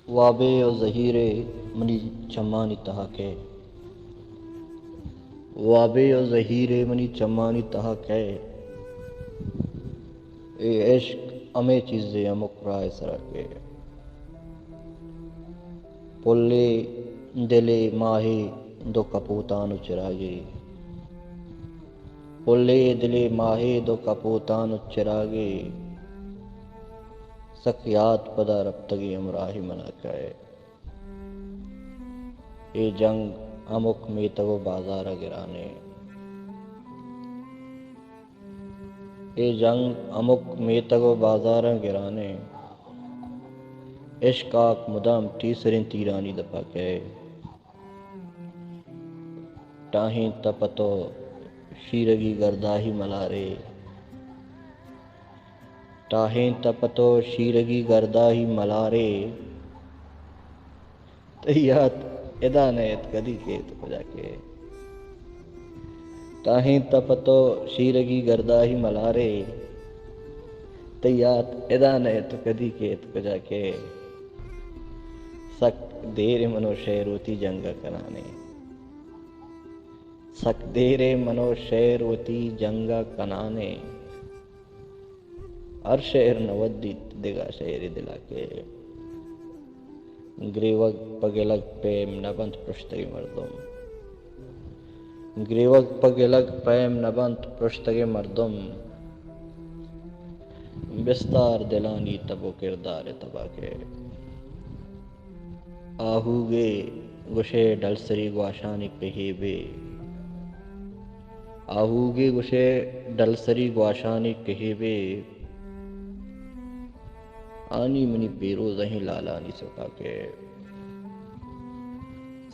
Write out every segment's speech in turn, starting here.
वाबे और ज़हीरे मनी चमानी तहके, वाबे और ज़हीरे मनी चमानी तहके, ए इश्क अमे चीज़े अमुकराए सरके, पुल्ले दिले माहे दो कपूतान चिरागे, पुल्ले दिले माहे दो कपूतान चिरागे, सखियात पदा रब्तगी अमराही मना कहे, ए जंग अमुक में तब बाजार गिराने, ए जंग अमुक में तब बाजार गिराने, इश्काक मुदाम तीसरें तीरानी दपा के, टाहीं तपतो शीरगी गर्दाही मलारे, टाहीं तपतो शीरगी गर्दाही मलारे, तैयात इदा नयत कदी के तो जाके, टाहीं तपतो शीरगी गर्दाही मलारे, तैयात इदा नयत कदी के तो जाके, सक देर मनो शेरोती जंगा कराने, सक देरे मनो शेरोती जंगा कनाने, हर शेर नवद्दी दिगा शेर दिला के, ग्रीवक पगेलक पेम नबंत पृष्ठगे मर्दम, ग्रीवक पगेलक पेम नबंत पृष्ठगे मर्दम, बिस्तार दिलानी तबो किरदार तबा के, आहूगे गुशे डलसरी ग्वाशानी कहेबे, आहूगे गुशे डलसरी ग्वाशानी कहेबे, आनी मनी बेरोज ही लालानी सुखा के,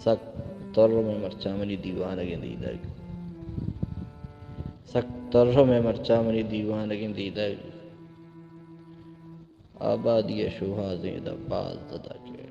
सक तर्र में मरचा मनी दीवान अगे दर्ग, सक तर्र में मरचा मनी दीवान अगे दर्ग, आबादी शोहाज़ें दबाज ददा के।